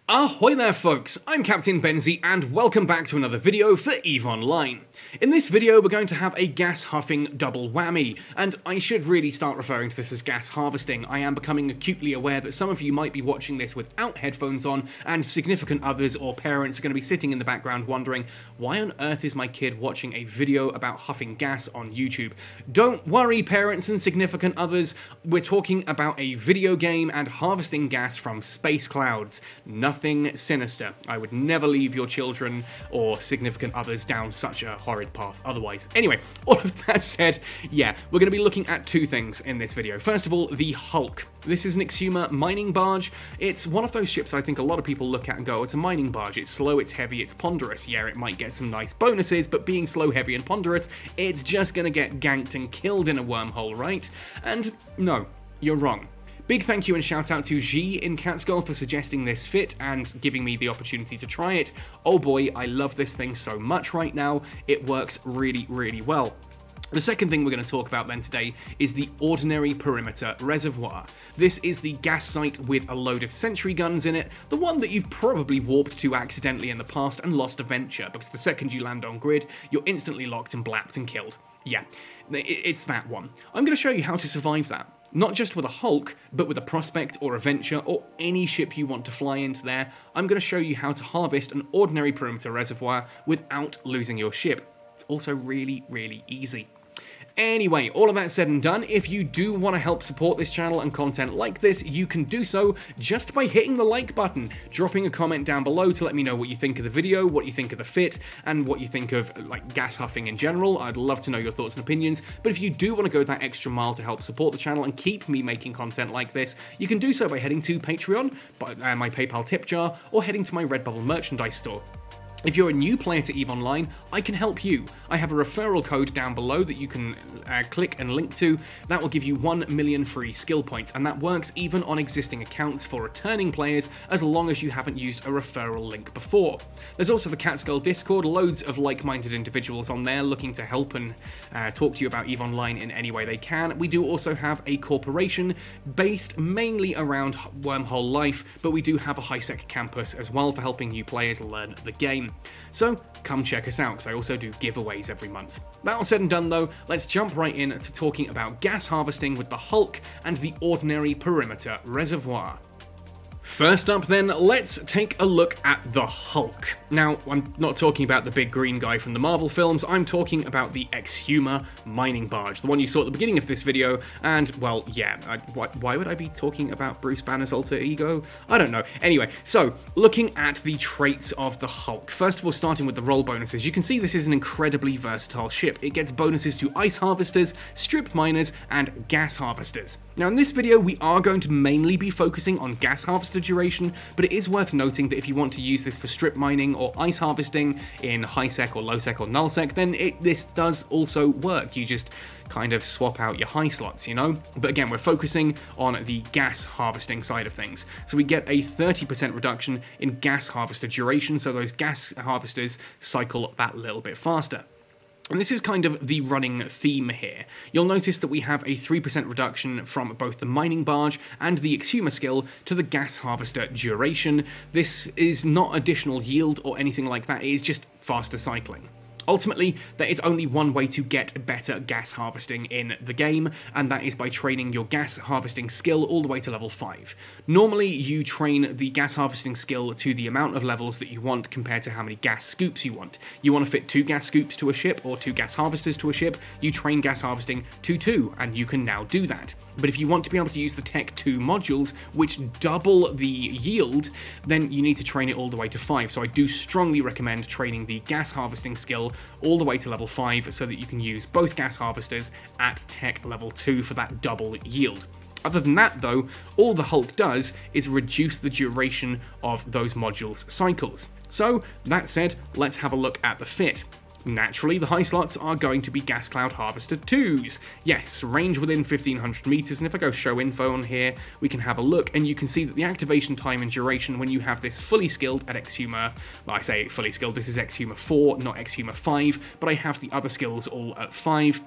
Ahoy there folks, I'm Captain Benzie and welcome back to another video for EVE Online. In this video we're going to have a gas huffing double whammy, and I should really start referring to this as gas harvesting. I am becoming acutely aware that some of you might be watching this without headphones on, and significant others or parents are going to be sitting in the background wondering, why on earth is my kid watching a video about huffing gas on YouTube? Don't worry parents and significant others, we're talking about a video game and harvesting gas from space clouds. Nothing sinister. I would never leave your children or significant others down such a horrid path otherwise. Anyway, all of that said, yeah, we're going to be looking at two things in this video. First of all, the Hulk. This is an Exuma mining barge. It's one of those ships I think a lot of people look at and go, it's a mining barge, it's slow, it's heavy, it's ponderous. Yeah, it might get some nice bonuses, but being slow, heavy, and ponderous, it's just going to get ganked and killed in a wormhole, right? And no, you're wrong. Big thank you and shout out to G in Catskill for suggesting this fit and giving me the opportunity to try it. Oh boy, I love this thing so much right now. It works really, really well. The second thing we're going to talk about then today is the Ordinary Perimeter Reservoir. This is the gas site with a load of sentry guns in it, the one that you've probably warped to accidentally in the past and lost a venture, because the second you land on grid, you're instantly locked and blapped and killed. Yeah, it's that one. I'm going to show you how to survive that. Not just with a Hulk, but with a Prospect or a Venture or any ship you want to fly into there. I'm going to show you how to harvest an Ordinary Perimeter Reservoir without losing your ship. It's also really, really easy. Anyway, all of that said and done, if you do want to help support this channel and content like this, you can do so just by hitting the like button, dropping a comment down below to let me know what you think of the video, what you think of the fit, and what you think of like gas huffing in general. I'd love to know your thoughts and opinions, but if you do want to go that extra mile to help support the channel and keep me making content like this, you can do so by heading to Patreon, my PayPal tip jar, or heading to my Redbubble merchandise store. If you're a new player to EVE Online, I can help you. I have a referral code down below that you can click and link to. That will give you 1 million free skill points, and that works even on existing accounts for returning players as long as you haven't used a referral link before. There's also the Catskill Discord, loads of like-minded individuals on there looking to help and talk to you about EVE Online in any way they can. We do also have a corporation based mainly around wormhole life, but we do have a high-sec campus as well for helping new players learn the game. So come check us out, because I also do giveaways every month. That all said and done though, let's jump right in to talking about gas harvesting with the Hulk and the Ordinary Perimeter Reservoir. First up then, let's take a look at the Hulk. Now, I'm not talking about the big green guy from the Marvel films, I'm talking about the Exuma mining barge, the one you saw at the beginning of this video, and, well, yeah, why would I be talking about Bruce Banner's alter ego? I don't know. Anyway, so, looking at the traits of the Hulk. First of all, starting with the roll bonuses, you can see this is an incredibly versatile ship. It gets bonuses to ice harvesters, strip miners, and gas harvesters. Now, in this video, we are going to mainly be focusing on gas harvester duration, but it is worth noting that if you want to use this for strip mining or ice harvesting in high sec or low sec or null sec, then this does also work. You just kind of swap out your high slots, you know? But again, we're focusing on the gas harvesting side of things. So we get a 30% reduction in gas harvester duration, so those gas harvesters cycle that little bit faster. And this is kind of the running theme here. You'll notice that we have a 3% reduction from both the mining barge and the Exuma skill to the gas harvester duration. This is not additional yield or anything like that, it is just faster cycling. Ultimately, there is only one way to get better gas harvesting in the game, and that is by training your gas harvesting skill all the way to level 5. Normally, you train the gas harvesting skill to the amount of levels that you want compared to how many gas scoops you want. You want to fit 2 gas scoops to a ship or 2 gas harvesters to a ship, you train gas harvesting to 2, and you can now do that. But if you want to be able to use the Tech 2 modules, which double the yield, then you need to train it all the way to 5. So I do strongly recommend training the gas harvesting skill all the way to level 5 so that you can use both gas harvesters at Tech level 2 for that double yield. Other than that though, all the Hulk does is reduce the duration of those modules' cycles. So, that said, let's have a look at the fit. Naturally, the high slots are going to be Gas Cloud Harvester 2s. Yes, range within 1500 meters, and if I go show info on here, we can have a look, and you can see that the activation time and duration when you have this fully skilled at Exuma, well, I say fully skilled, this is Exuma 4, not Exuma 5, but I have the other skills all at 5.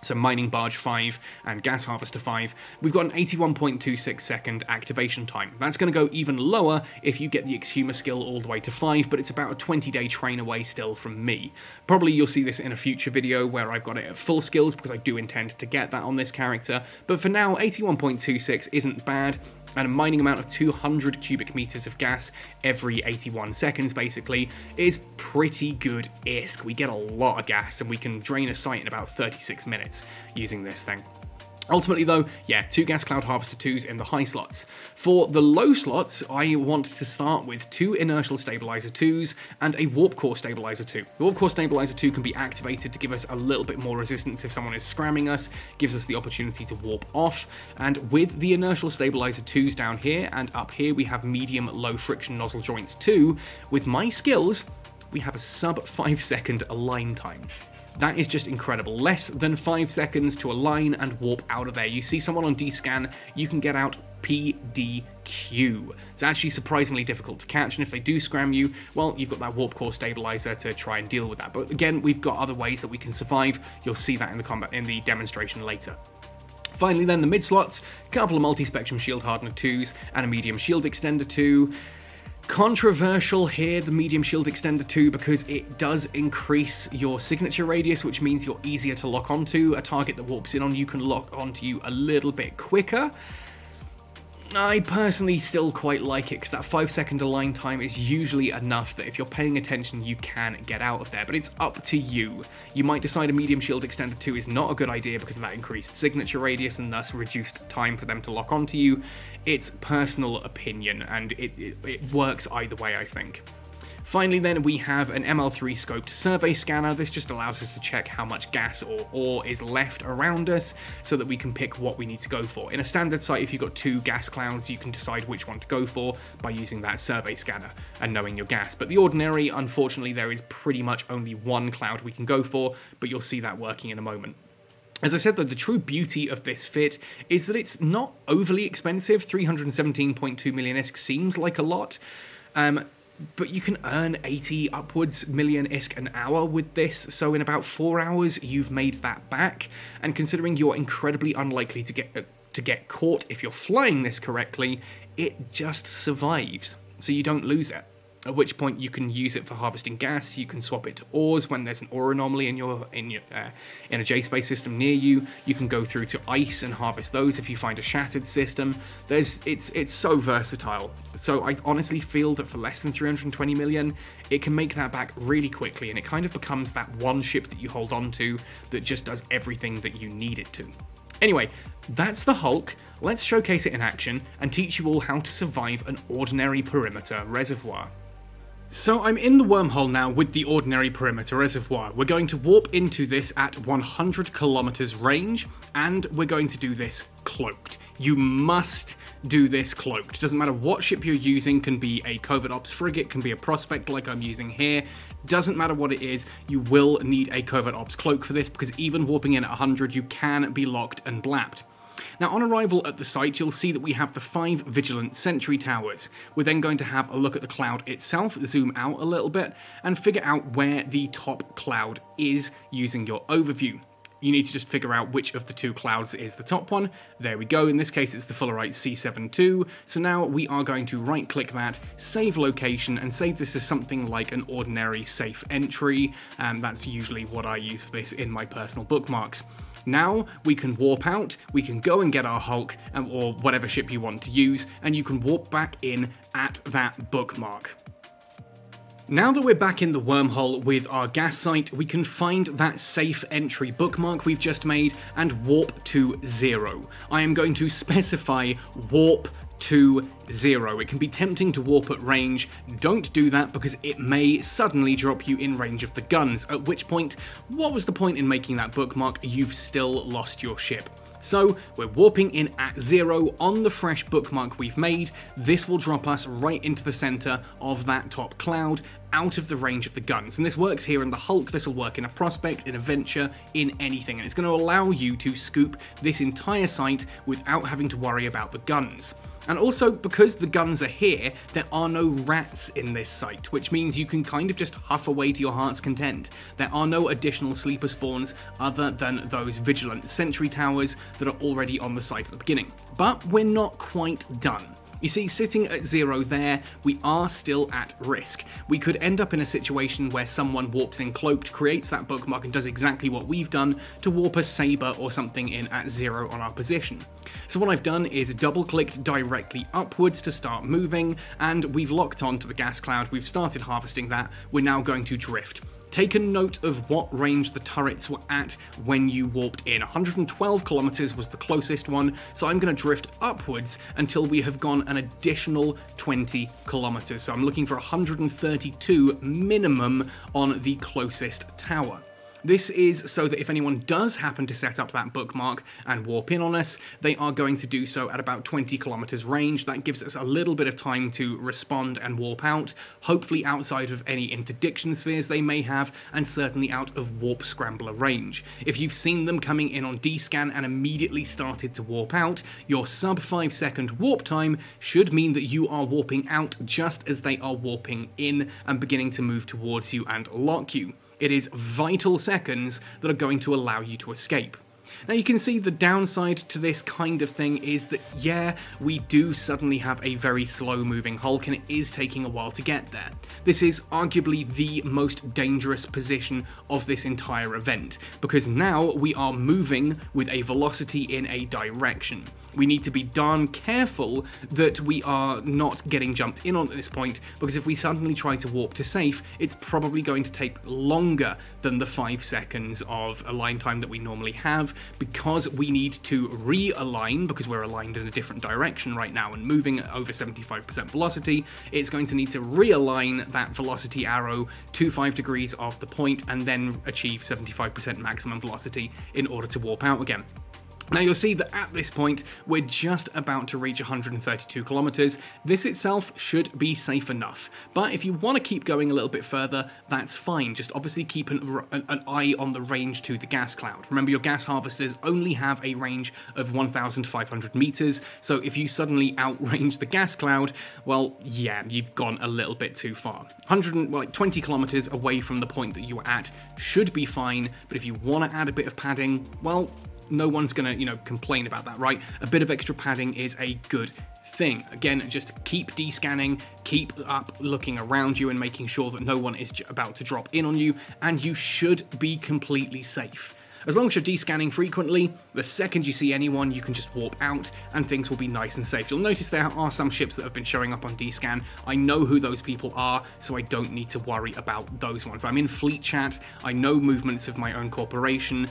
So Mining Barge 5 and Gas Harvester 5, we've got an 81.26 second activation time. That's going to go even lower if you get the Exhumer skill all the way to 5, but it's about a 20-day train away still from me. Probably you'll see this in a future video where I've got it at full skills, because I do intend to get that on this character, but for now 81.26 isn't bad, and a mining amount of 200 cubic meters of gas every 81 seconds basically is pretty good-isk. We get a lot of gas and we can drain a site in about 36 minutes using this thing. Ultimately though, yeah, 2 Gas Cloud Harvester 2s in the high slots. For the low slots, I want to start with 2 Inertial Stabilizer 2s and a Warp Core Stabilizer 2. The Warp Core Stabilizer 2 can be activated to give us a little bit more resistance if someone is scramming us, gives us the opportunity to warp off, and with the Inertial Stabilizer 2s down here and up here we have medium low friction nozzle joints 2, with my skills, we have a sub 5 second align time. That is just incredible. Less than 5 seconds to align and warp out of there. You see someone on D-scan, you can get out PDQ. It's actually surprisingly difficult to catch, and if they do scram you, well, you've got that Warp Core Stabilizer to try and deal with that. But again, we've got other ways that we can survive. You'll see that in the demonstration later. Finally then, the mid slots, a couple of Multi-Spectrum Shield Hardener 2s and a Medium Shield Extender 2. Controversial here, the Medium Shield Extender 2, because it does increase your signature radius, which means you're easier to lock onto. A target that warps in on you can lock onto you a little bit quicker. I personally still quite like it, because that 5 second align time is usually enough that if you're paying attention you can get out of there, but it's up to you. You might decide a Medium Shield Extender 2 is not a good idea because of that increased signature radius and thus reduced time for them to lock onto you. It's personal opinion, and it works either way, I think. Finally then, we have an ML3 scoped survey scanner. This just allows us to check how much gas or ore is left around us so that we can pick what we need to go for. In a standard site, if you've got 2 gas clouds, you can decide which one to go for by using that survey scanner and knowing your gas. But the ordinary, unfortunately, there is pretty much only 1 cloud we can go for, but you'll see that working in a moment. As I said though, the true beauty of this fit is that it's not overly expensive. 317.2 million ISK seems like a lot. But you can earn 80 upwards million ISK an hour with this, so in about 4 hours you've made that back, and considering you're incredibly unlikely to get caught if you're flying this correctly, it just survives, so you don't lose it. At which point you can use it for harvesting gas, you can swap it to ores when there's an ore anomaly in a J-Space system near you, you can go through to ice and harvest those if you find a shattered system. It's so versatile. So I honestly feel that for less than 320 million, it can make that back really quickly, and it kind of becomes that one ship that you hold on to that just does everything that you need it to. Anyway, that's the Hulk. Let's showcase it in action and teach you all how to survive an ordinary perimeter reservoir. So I'm in the wormhole now with the ordinary perimeter reservoir. We're going to warp into this at 100 kilometers range, and we're going to do this cloaked. You must do this cloaked. Doesn't matter what ship you're using, can be a Covert Ops frigate, can be a Prospect like I'm using here. Doesn't matter what it is, you will need a Covert Ops cloak for this, because even warping in at 100, you can be locked and blapped. Now, on arrival at the site, you'll see that we have the 5 Vigilant Sentry Towers. We're then going to have a look at the cloud itself, zoom out a little bit, and figure out where the top cloud is using your overview. You need to just figure out which of the 2 clouds is the top one. There we go. In this case, it's the Fullerite C72. So now we are going to right-click that, save location, and save this as something like an ordinary safe entry. That's usually what I use for this in my personal bookmarks. Now we can warp out, we can go and get our Hulk, or whatever ship you want to use, and you can warp back in at that bookmark. Now that we're back in the wormhole with our gas site, we can find that safe entry bookmark we've just made and warp to 0. I am going to specify warp to 0. It can be tempting to warp at range. Don't do that because it may suddenly drop you in range of the guns, at which point, what was the point in making that bookmark? You've still lost your ship. So we're warping in at 0 on the fresh bookmark we've made. This will drop us right into the center of that top cloud, out of the range of the guns. And this works here in the Hulk, this will work in a Prospect, in a Venture, in anything. And it's going to allow you to scoop this entire site without having to worry about the guns. And also, because the guns are here, there are no rats in this site, which means you can kind of just huff away to your heart's content. There are no additional sleeper spawns other than those vigilant sentry towers that are already on the site at the beginning. But we're not quite done. You see, sitting at 0 there, we are still at risk. We could end up in a situation where someone warps in cloaked, creates that bookmark, and does exactly what we've done to warp a saber or something in at 0 on our position. So what I've done is double-clicked directly upwards to start moving, and we've locked onto the gas cloud, we've started harvesting that, we're now going to drift. Take a note of what range the turrets were at when you warped in. 112 kilometers was the closest one, so I'm going to drift upwards until we have gone an additional 20 kilometers. So I'm looking for 132 minimum on the closest tower. This is so that if anyone does happen to set up that bookmark and warp in on us, they are going to do so at about 20 kilometers range. That gives us a little bit of time to respond and warp out, hopefully outside of any interdiction spheres they may have, and certainly out of warp scrambler range. If you've seen them coming in on D-scan and immediately started to warp out, your sub 5 second warp time should mean that you are warping out just as they are warping in and beginning to move towards you and lock you. It is vital seconds that are going to allow you to escape. Now you can see the downside to this kind of thing is that, yeah, we do suddenly have a very slow moving Hulk and it is taking a while to get there. This is arguably the most dangerous position of this entire event, because now we are moving with a velocity in a direction. We need to be darn careful that we are not getting jumped in on at this point, because if we suddenly try to warp to safe, it's probably going to take longer than the 5 seconds of align time that we normally have, because we need to realign, because we're aligned in a different direction right now and moving at over 75% velocity. It's going to need to realign that velocity arrow to 5 degrees off the point and then achieve 75% maximum velocity in order to warp out again. Now you'll see that at this point, we're just about to reach 132 kilometers. This itself should be safe enough, but if you want to keep going a little bit further, that's fine. Just obviously keep an eye on the range to the gas cloud. Remember, your gas harvesters only have a range of 1,500 meters, so if you suddenly outrange the gas cloud, well, yeah, you've gone a little bit too far. 20 kilometers away from the point that you were at should be fine, but if you want to add a bit of padding, well, no one's gonna, complain about that, right? A bit of extra padding is a good thing. Again, just keep descanning, keep up looking around you and making sure that no one is about to drop in on you, and you should be completely safe. As long as you're descanning frequently, the second you see anyone, you can just warp out and things will be nice and safe. You'll notice there are some ships that have been showing up on descan. I know who those people are, so I don't need to worry about those ones. I'm in fleet chat, I know movements of my own corporation,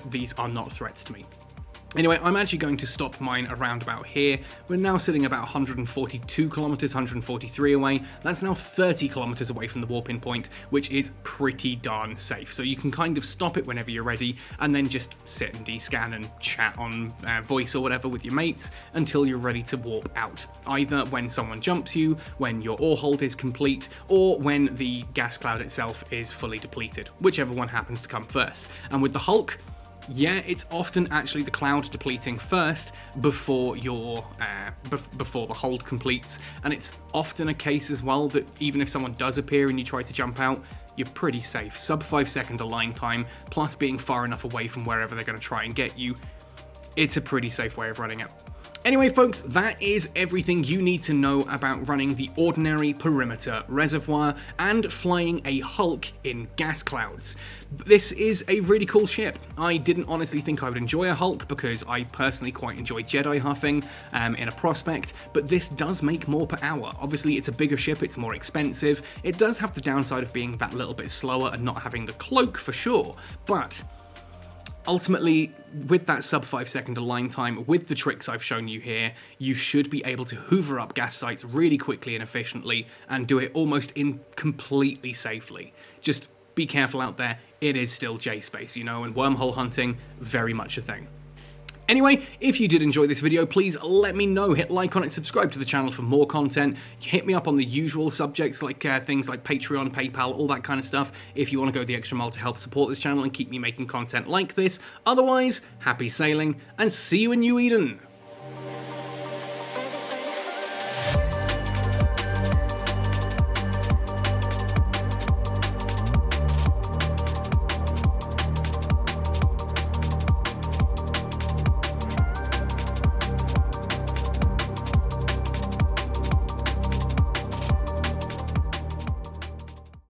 these are not threats to me. Anyway, I'm actually going to stop mine around about here. We're now sitting about 142 kilometers, 143 away. That's now 30 kilometers away from the warp-in point, which is pretty darn safe. So you can kind of stop it whenever you're ready, and then just sit and descan and chat on voice or whatever with your mates until you're ready to warp out. Either when someone jumps you, when your ore hold is complete, or when the gas cloud itself is fully depleted, whichever one happens to come first. And with the Hulk, yeah, it's often actually the cloud depleting first before before the hold completes, and it's often a case as well that even if someone does appear and you try to jump out, you're pretty safe. Sub 5 second align time, plus being far enough away from wherever they're going to try and get you, it's a pretty safe way of running it. Anyway, folks, that is everything you need to know about running the ordinary perimeter reservoir and flying a Hulk in gas clouds. This is a really cool ship. I didn't honestly think I would enjoy a Hulk because I personally quite enjoy Jedi huffing in a Prospect, but this does make more per hour. Obviously, it's a bigger ship, it's more expensive. It does have the downside of being that little bit slower and not having the cloak for sure, but ultimately, with that sub 5 second align time, with the tricks I've shown you here, you should be able to hoover up gas sites really quickly and efficiently and do it almost completely safely. Just be careful out there, it is still J-Space, and wormhole hunting, very much a thing. Anyway, if you did enjoy this video, please let me know. Hit like on it, subscribe to the channel for more content. Hit me up on the usual subjects like things like Patreon, PayPal, all that kind of stuff if you want to go the extra mile to help support this channel and keep me making content like this. Otherwise, happy sailing and see you in New Eden.